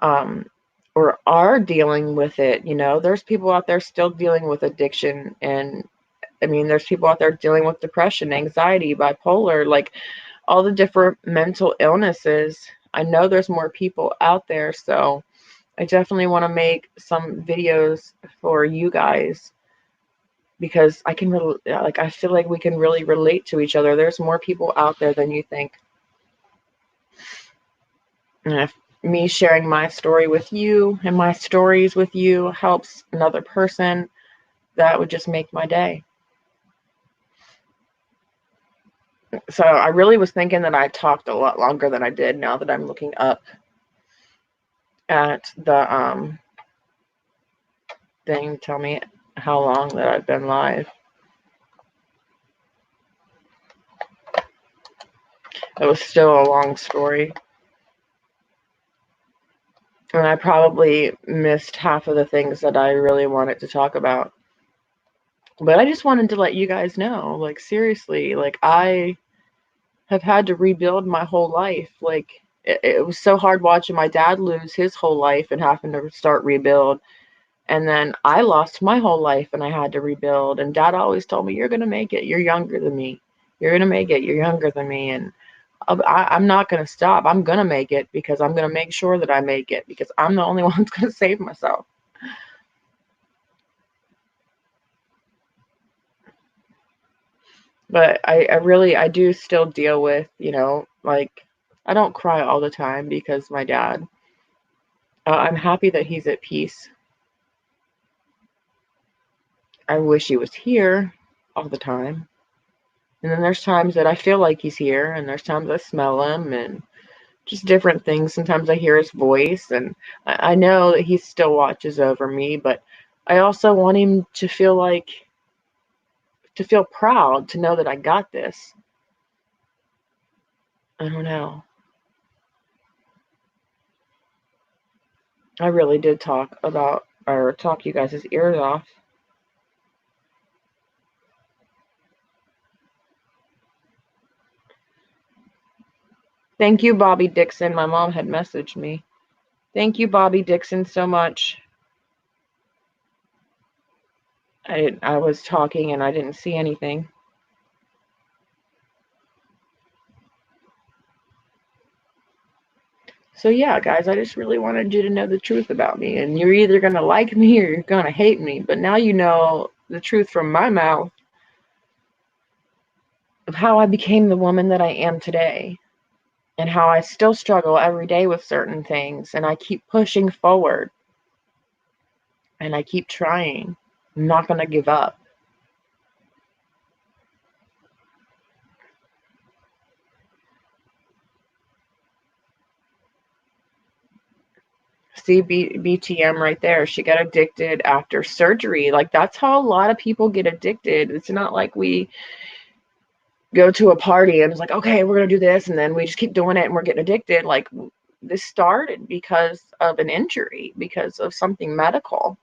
or are dealing with it. You know, there's people out there still dealing with addiction, and I mean, there's people out there dealing with depression, anxiety, bipolar, like all the different mental illnesses. I know there's more people out there, so I definitely want to make some videos for you guys because I feel like we can really relate to each other. There's more people out there than you think. And if me sharing my story with you and my stories with you helps another person, that would just make my day. So I really was thinking that I talked a lot longer than I did now that I'm looking up at the thing. Tell me how long that I've been live. It was still a long story. And I probably missed half of the things that I really wanted to talk about. But I just wanted to let you guys know, like, seriously, like, I have had to rebuild my whole life. Like, it was so hard watching my dad lose his whole life and having to start rebuild. And then I lost my whole life and I had to rebuild. And Dad always told me, you're going to make it. You're younger than me. You're going to make it. You're younger than me. And I'm not going to stop. I'm going to make it because I'm going to make sure that I make it because I'm the only one that's going to save myself. But I do still deal with, you know, like, I don't cry all the time because my dad, I'm happy that he's at peace. I wish he was here all the time. And then there's times that I feel like he's here, and there's times I smell him, and just different things. Sometimes I hear his voice, and I know that he still watches over me, but I also want him to feel proud, to know that I got this. I don't know. I really did talk you guys' ears off. Thank you, Bobby Dixon. My mom had messaged me. Thank you, Bobby Dixon, so much. I was talking and I didn't see anything. So yeah, guys, I just really wanted you to know the truth about me. And you're either going to like me or you're going to hate me. But now you know the truth from my mouth of how I became the woman that I am today. And how I still struggle every day with certain things. And I keep pushing forward. And I keep trying. I'm not going to give up. See BTM right there. She got addicted after surgery. Like, that's how a lot of people get addicted. It's not like we go to a party and it's like, okay, we're going to do this. And then we just keep doing it and we're getting addicted. Like, this started because of an injury, because of something medical.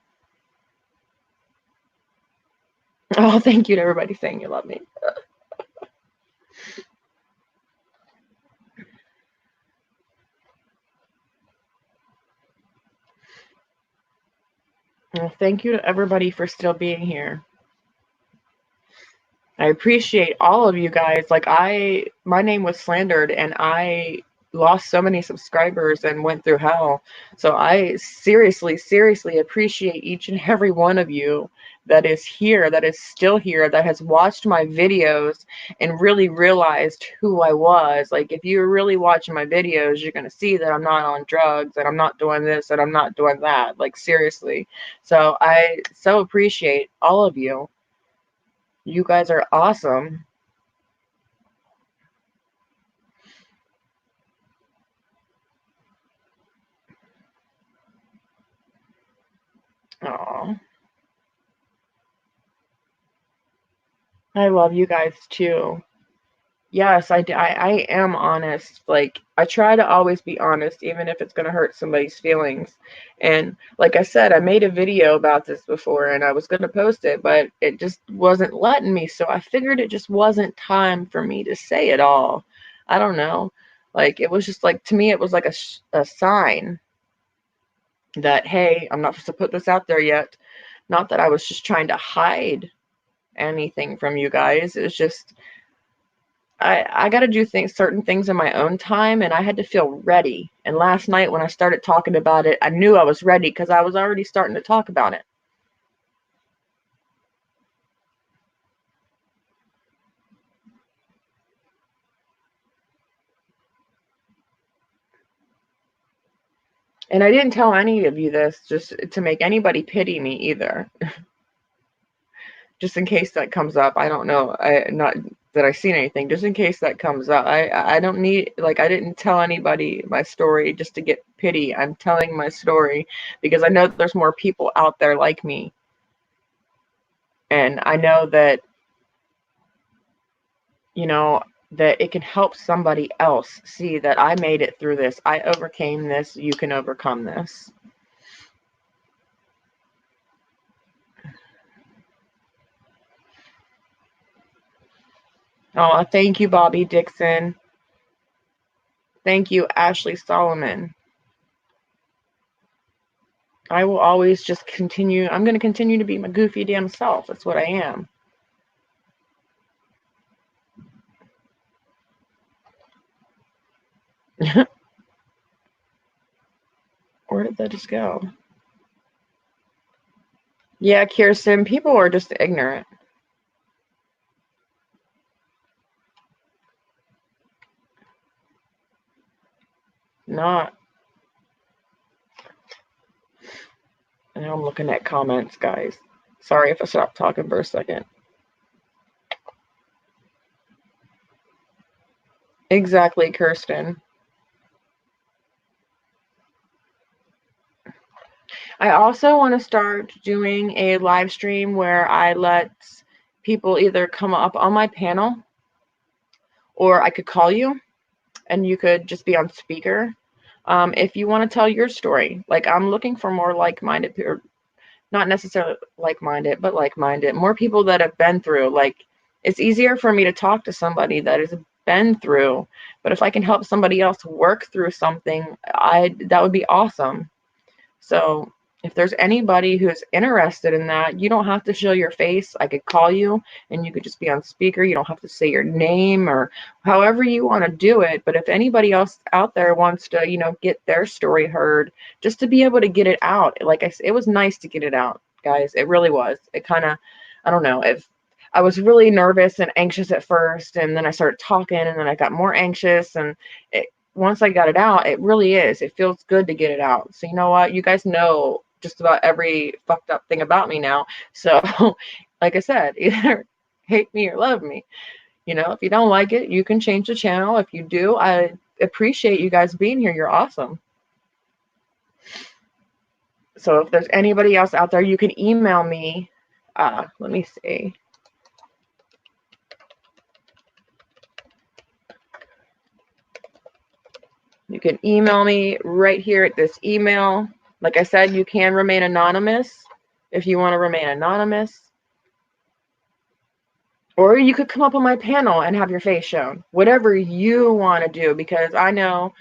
Oh, thank you to everybody saying you love me. Well, thank you to everybody for still being here. I appreciate all of you guys. Like, my name was slandered and I lost so many subscribers and went through hell. So I seriously, seriously appreciate each and every one of you that is here, that is still here, that has watched my videos and really realized who I was. Like, if you're really watching my videos, you're going to see that I'm not on drugs and I'm not doing this and I'm not doing that. Like, seriously. So I so appreciate all of you. You guys are awesome. Aw. I love you guys too. Yes, I am honest. Like, I try to always be honest, even if it's going to hurt somebody's feelings. And like I said, I made a video about this before and I was going to post it, but it just wasn't letting me. So I figured it just wasn't time for me to say it all. I don't know. Like, it was just like, to me, it was like a sign that, hey, I'm not supposed to put this out there yet. Not that I was just trying to hide anything from you guys. It's just I got to do certain things in my own time, and I had to feel ready. And last night when I started talking about it, I knew I was ready because I was already starting to talk about it. And I didn't tell any of you this just to make anybody pity me either. Just in case that comes up. I don't know. Not that I've seen anything. Just in case that comes up. I don't need, like, I didn't tell anybody my story just to get pity. I'm telling my story because I know that there's more people out there like me. And I know that, you know, that it can help somebody else see that I made it through this. I overcame this. You can overcome this. Oh, thank you, Bobby Dixon. Thank you, Ashley Solomon. I will always just continue. I'm going to continue to be my goofy damn self. That's what I am. Where did that just go? Yeah, Kirsten, people are just ignorant. Not. Now I'm looking at comments, guys. Sorry if I stopped talking for a second. Exactly, Kirsten. I also want to start doing a live stream where I let people either come up on my panel or I could call you and you could just be on speaker. If you want to tell your story, like, I'm looking for more like-minded, or not necessarily like-minded, but like-minded, more people that have been through. Like, it's easier for me to talk to somebody that has been through. But if I can help somebody else work through something, that would be awesome. So if there's anybody who's interested in that, you don't have to show your face. I could call you and you could just be on speaker. You don't have to say your name or however you want to do it. But if anybody else out there wants to, you know, get their story heard, just to be able to get it out. Like I said, it was nice to get it out, guys. It really was. It kind of, I don't know, if I was really nervous and anxious at first, and then I started talking, and then I got more anxious, and once I got it out, it really is. It feels good to get it out. So you know what? You guys know just about every fucked up thing about me now. So like I said, either hate me or love me. You know, if you don't like it, you can change the channel. If you do, I appreciate you guys being here. You're awesome. So if there's anybody else out there, you can email me. Let me see. You can email me right here at this email. Like I said, you can remain anonymous if you want to remain anonymous. Or you could come up on my panel and have your face shown. Whatever you want to do, because I know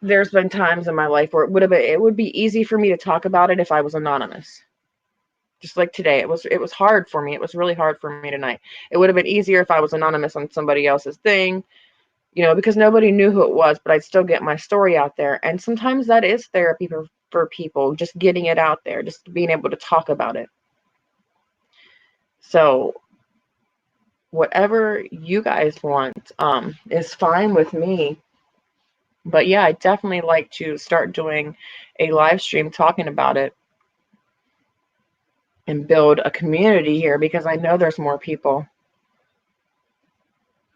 there's been times in my life where it would be easy for me to talk about it if I was anonymous. Just like today, it was hard for me. It was really hard for me tonight. It would have been easier if I was anonymous on somebody else's thing, you know, because nobody knew who it was, but I'd still get my story out there. And sometimes that is therapy for people, just getting it out there, just being able to talk about it. So whatever you guys want is fine with me. But yeah, I'd definitely like to start doing a live stream talking about it and build a community here, because I know there's more people.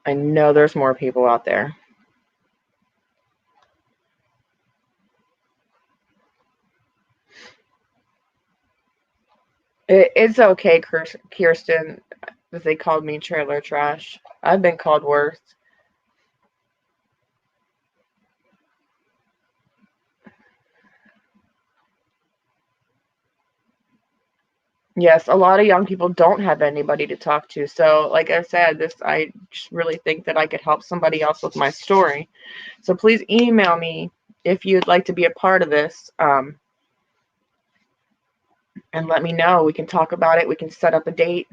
I know there's more people out there. It's okay, Kirsten, that they called me trailer trash. I've been called worse. Yes, a lot of young people don't have anybody to talk to. So, like I said, I just really think that I could help somebody else with my story. So please email me if you'd like to be a part of this, and let me know. We can talk about it. We can set up a date.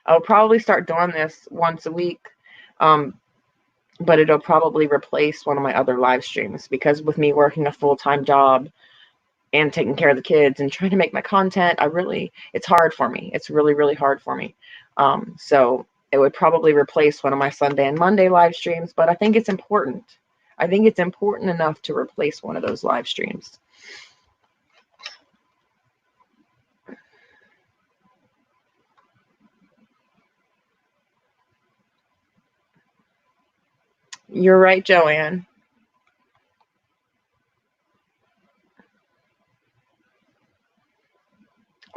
I'll probably start doing this once a week, but it'll probably replace one of my other live streams, because with me working a full-time job and taking care of the kids and trying to make my content, it's hard for me. It's really, really hard for me. So it would probably replace one of my Sunday and Monday live streams, but I think it's important. I think it's important enough to replace one of those live streams. You're right, Joanne.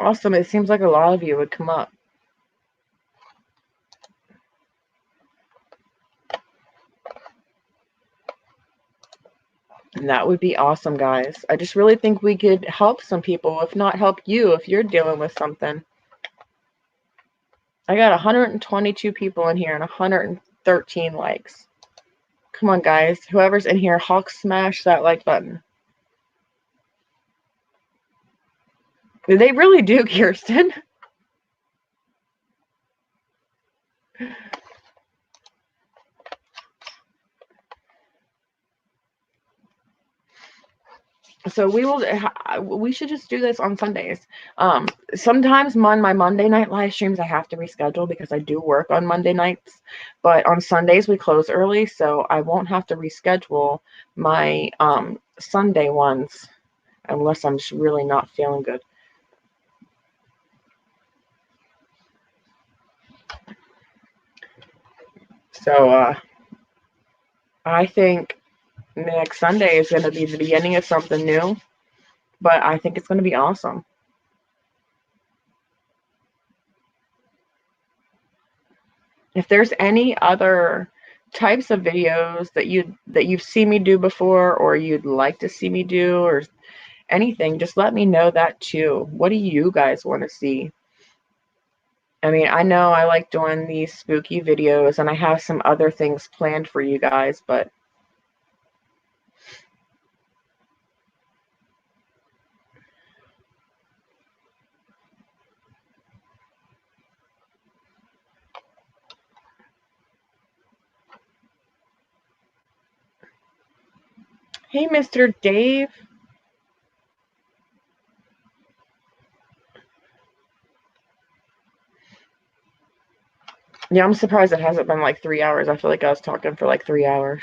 Awesome. It seems like a lot of you would come up. And that would be awesome, guys. I just really think we could help some people, if not help you if you're dealing with something. I got 122 people in here and 113 likes. Come on, guys. Whoever's in here, Hulk smash that like button. They really do, Kirsten. So we should just do this on Sundays. Sometimes on my Monday night live streams, I have to reschedule because I do work on Monday nights. But on Sundays, we close early, so I won't have to reschedule my Sunday ones unless I'm just really not feeling good. So I think next Sunday is going to be the beginning of something new, but I think it's going to be awesome. If there's any other types of videos that you've seen me do before, or you'd like to see me do, or anything, just let me know that too. What do you guys want to see? I mean, I know I like doing these spooky videos, and I have some other things planned for you guys, but hey, Mr. Dave. Yeah, I'm surprised it hasn't been like 3 hours. I feel like I was talking for like 3 hours.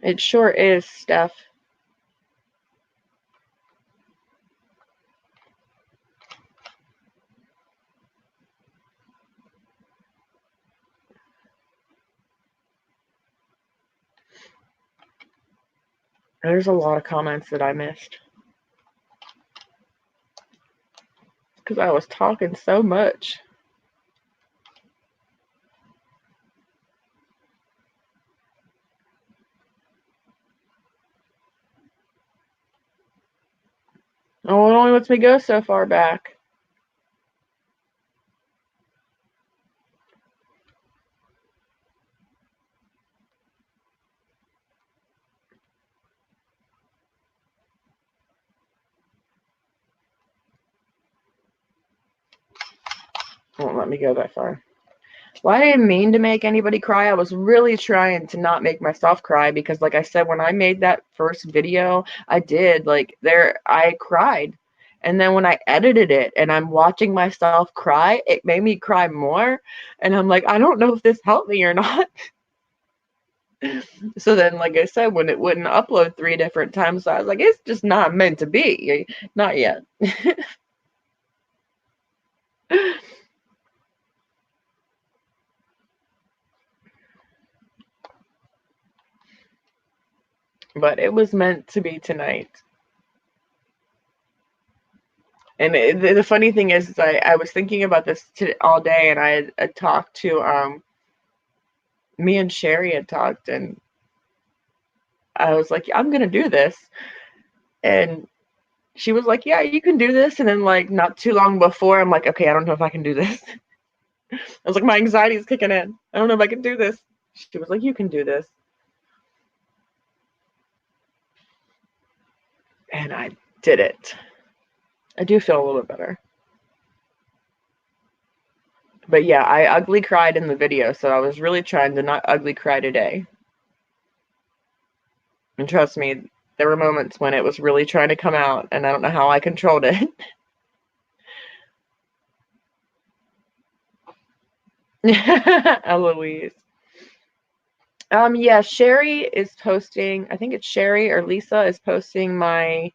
It sure is, Steph. There's a lot of comments that I missed because I was talking so much. Oh, it only lets me go so far back. It won't let me go that far. Well, I didn't mean to make anybody cry. I was really trying to not make myself cry because, like I said, when I made that first video, I cried. And then when I edited it and I'm watching myself cry, it made me cry more. And I'm like, I don't know if this helped me or not. So then, like I said, when it wouldn't upload 3 different times, I was like, it's just not meant to be. Not yet. But it was meant to be tonight. And the funny thing is I was thinking about this all day, and I talked to, me and Sherry had talked, and I was like, I'm going to do this. And she was like, yeah, you can do this. And then, like, not too long before, I'm like, okay, I don't know if I can do this. I was like, my anxiety is kicking in. I don't know if I can do this. She was like, you can do this. And I did it. I do feel a little bit better. But yeah, I ugly cried in the video, so I was really trying to not ugly cry today. And trust me, there were moments when it was really trying to come out, and I don't know how I controlled it. Eloise. Yeah, Sherry is posting, I think it's Sherry or Lisa is posting my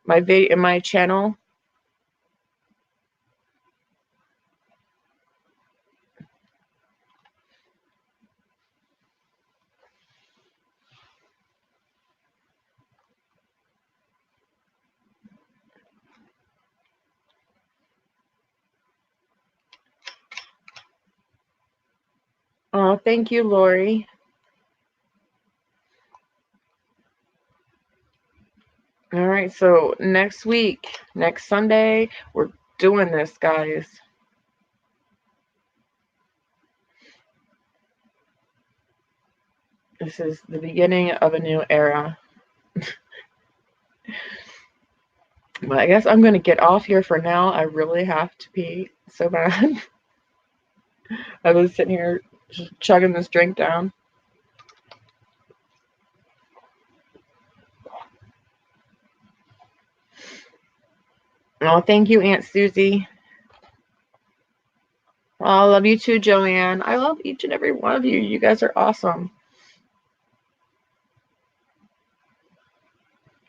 video, my channel. Oh, thank you, Lori. All right, so next week, next Sunday, we're doing this, guys. This is the beginning of a new era. But I guess I'm going to get off here for now. I really have to pee so bad. I was sitting here just chugging this drink down. Oh, thank you, Aunt Susie. Oh, I love you too, Joanne. I love each and every one of you. You guys are awesome.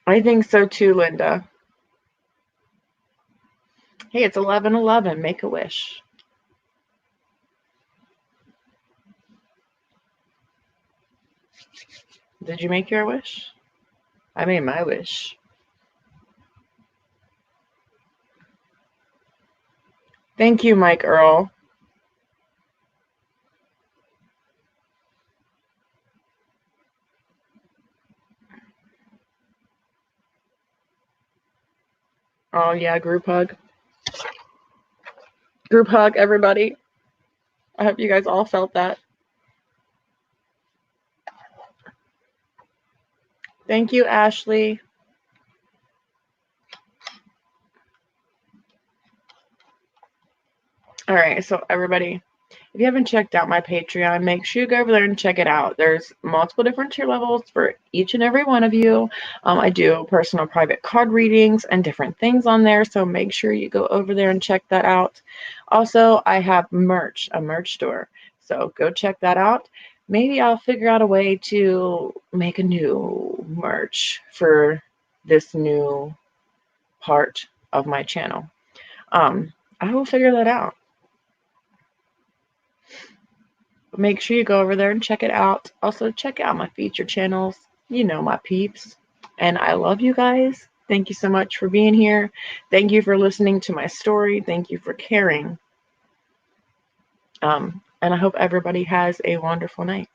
I think so too, Linda. Hey, it's 11:11. Make a wish. Did you make your wish? I made my wish. Thank you, Mike Earl. Oh yeah, group hug. Group hug, everybody. I hope you guys all felt that. Thank you, Ashley. All right, so everybody, if you haven't checked out my Patreon, make sure you go over there and check it out. There's multiple different tier levels for each and every one of you. I do personal private card readings and different things on there, so make sure you go over there and check that out. Also, I have merch, a merch store, so go check that out. Maybe I'll figure out a way to make a new merch for this new part of my channel. I will figure that out. Make sure you go over there and check it out. Also, check out my feature channels. You know my peeps. And I love you guys. Thank you so much for being here. Thank you for listening to my story. Thank you for caring. And I hope everybody has a wonderful night.